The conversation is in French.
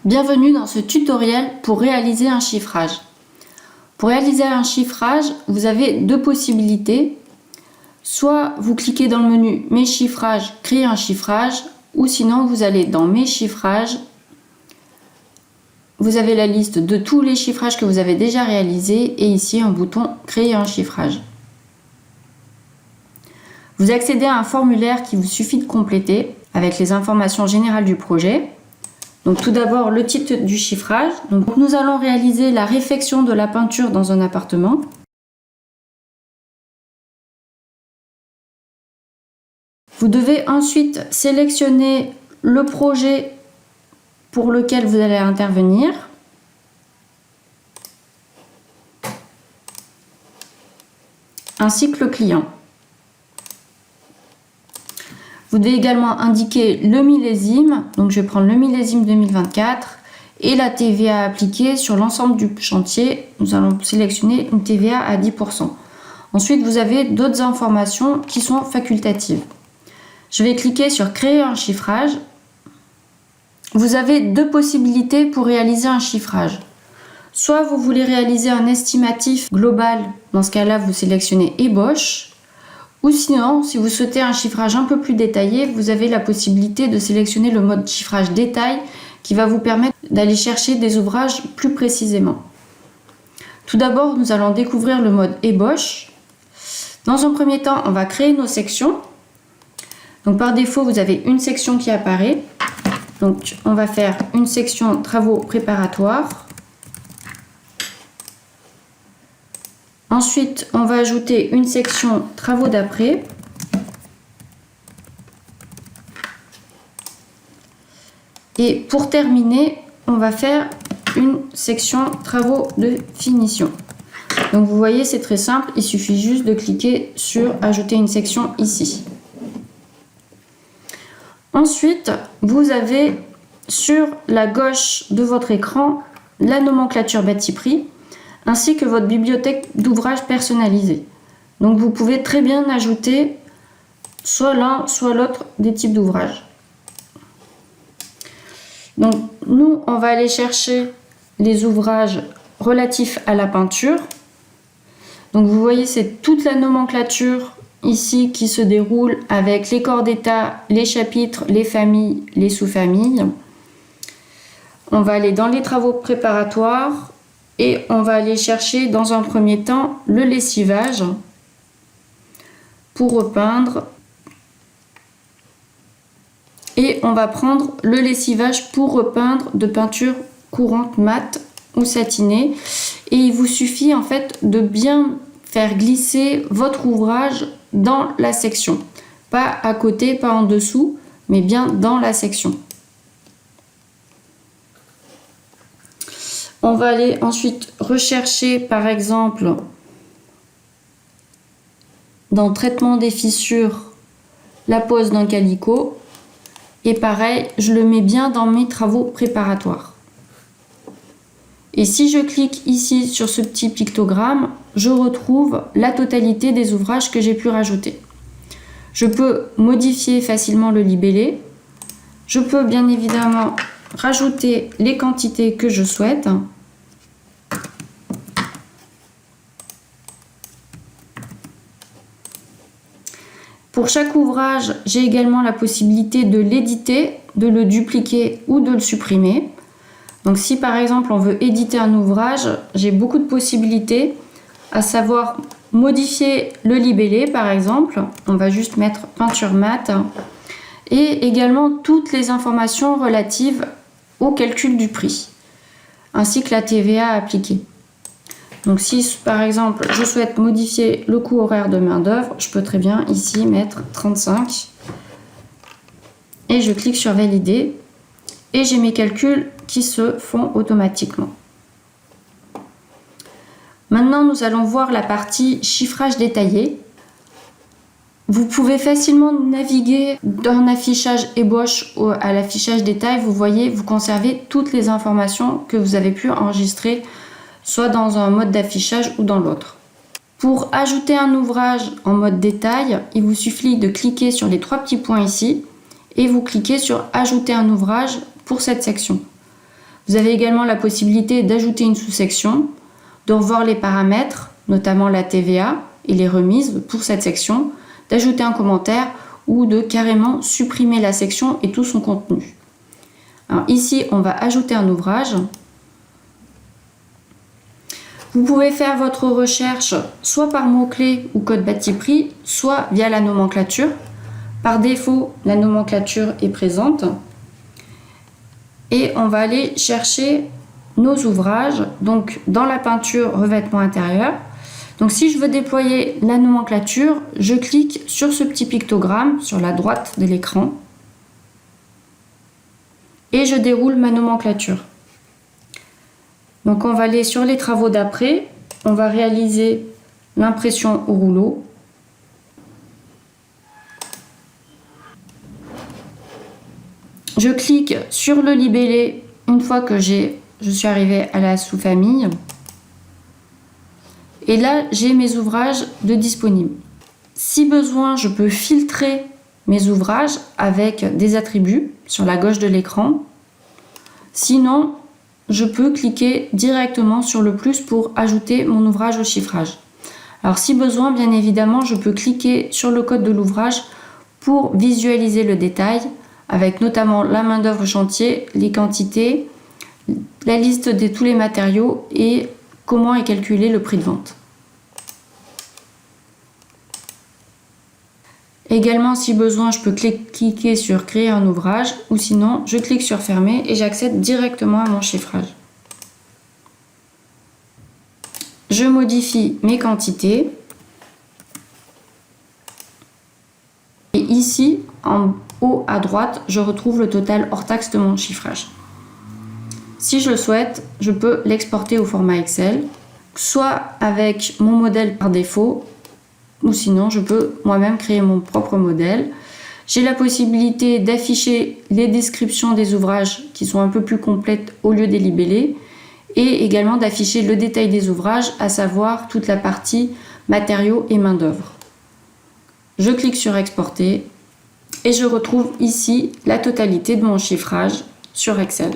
Bienvenue dans ce tutoriel pour réaliser un chiffrage. Pour réaliser un chiffrage, vous avez deux possibilités. Soit vous cliquez dans le menu Mes chiffrages, créer un chiffrage, ou sinon vous allez dans Mes chiffrages. Vous avez la liste de tous les chiffrages que vous avez déjà réalisés et ici un bouton Créer un chiffrage. Vous accédez à un formulaire qu'il vous suffit de compléter avec les informations générales du projet. Donc tout d'abord le titre du chiffrage. Donc nous allons réaliser la réfection de la peinture dans un appartement. Vous devez ensuite sélectionner le projet pour lequel vous allez intervenir. Ainsi que le client. Vous devez également indiquer le millésime, donc je vais prendre le millésime 2024 et la TVA appliquée sur l'ensemble du chantier. Nous allons sélectionner une TVA à 10%. Ensuite, vous avez d'autres informations qui sont facultatives. Je vais cliquer sur Créer un chiffrage. Vous avez deux possibilités pour réaliser un chiffrage. Soit vous voulez réaliser un estimatif global, dans ce cas-là, vous sélectionnez Ébauche. Ou sinon, si vous souhaitez un chiffrage un peu plus détaillé, vous avez la possibilité de sélectionner le mode chiffrage détail qui va vous permettre d'aller chercher des ouvrages plus précisément. Tout d'abord, nous allons découvrir le mode ébauche. Dans un premier temps, on va créer nos sections. Donc par défaut, vous avez une section qui apparaît. Donc on va faire une section travaux préparatoires. Ensuite, on va ajouter une section travaux d'après. Et pour terminer, on va faire une section travaux de finition. Donc vous voyez, c'est très simple, il suffit juste de cliquer sur ajouter une section ici. Ensuite, vous avez sur la gauche de votre écran la nomenclature bâti-prix, ainsi que votre bibliothèque d'ouvrages personnalisés. Donc vous pouvez très bien ajouter soit l'un, soit l'autre des types d'ouvrages. Donc nous, on va aller chercher les ouvrages relatifs à la peinture. Donc vous voyez, c'est toute la nomenclature ici qui se déroule avec les corps d'état, les chapitres, les familles, les sous-familles. On va aller dans les travaux préparatoires. Et on va aller chercher dans un premier temps le lessivage pour repeindre. Et on va prendre le lessivage pour repeindre de peinture courante mate ou satinée. Et il vous suffit en fait de bien faire glisser votre ouvrage dans la section. Pas à côté, pas en dessous, mais bien dans la section. On va aller ensuite rechercher par exemple dans traitement des fissures la pose d'un calicot et pareil, je le mets bien dans mes travaux préparatoires. Et si je clique ici sur ce petit pictogramme, je retrouve la totalité des ouvrages que j'ai pu rajouter. Je peux modifier facilement le libellé. Je peux bien évidemment rajouter les quantités que je souhaite. Pour chaque ouvrage, j'ai également la possibilité de l'éditer, de le dupliquer ou de le supprimer. Donc si par exemple on veut éditer un ouvrage, j'ai beaucoup de possibilités, à savoir modifier le libellé par exemple. On va juste mettre peinture mate. Et également toutes les informations relatives au calcul du prix, ainsi que la TVA appliquée. Donc si par exemple je souhaite modifier le coût horaire de main d'œuvre, je peux très bien ici mettre 35 et je clique sur valider et j'ai mes calculs qui se font automatiquement. Maintenant nous allons voir la partie chiffrage détaillé. Vous pouvez facilement naviguer d'un affichage ébauche à l'affichage détail. Vous voyez, vous conservez toutes les informations que vous avez pu enregistrer soit dans un mode d'affichage ou dans l'autre. Pour ajouter un ouvrage en mode détail, il vous suffit de cliquer sur les trois petits points ici et vous cliquez sur ajouter un ouvrage pour cette section. Vous avez également la possibilité d'ajouter une sous-section, de revoir les paramètres, notamment la TVA et les remises pour cette section, d'ajouter un commentaire ou de carrément supprimer la section et tout son contenu. Alors ici, on va ajouter un ouvrage. Vous pouvez faire votre recherche soit par mots-clés ou code bâti-prix, soit via la nomenclature. Par défaut, la nomenclature est présente. Et on va aller chercher nos ouvrages, donc dans la peinture revêtement intérieur. Donc si je veux déployer la nomenclature, je clique sur ce petit pictogramme sur la droite de l'écran et je déroule ma nomenclature. Donc on va aller sur les travaux d'après, on va réaliser l'impression au rouleau. Je clique sur le libellé une fois que je suis arrivée à la sous-famille. Et là, j'ai mes ouvrages de disponibles. Si besoin, je peux filtrer mes ouvrages avec des attributs sur la gauche de l'écran. Sinon, je peux cliquer directement sur le plus pour ajouter mon ouvrage au chiffrage. Alors si besoin, bien évidemment, je peux cliquer sur le code de l'ouvrage pour visualiser le détail, avec notamment la main-d'œuvre chantier, les quantités, la liste de tous les matériaux et comment est calculé le prix de vente. Également, si besoin, je peux cliquer sur créer un ouvrage ou sinon, je clique sur fermer et j'accède directement à mon chiffrage. Je modifie mes quantités. Et ici, en haut à droite, je retrouve le total hors taxe de mon chiffrage. Si je le souhaite, je peux l'exporter au format Excel, soit avec mon modèle par défaut, ou sinon je peux moi-même créer mon propre modèle. J'ai la possibilité d'afficher les descriptions des ouvrages qui sont un peu plus complètes au lieu des libellés, et également d'afficher le détail des ouvrages, à savoir toute la partie matériaux et main-d'œuvre. Je clique sur exporter et je retrouve ici la totalité de mon chiffrage sur Excel.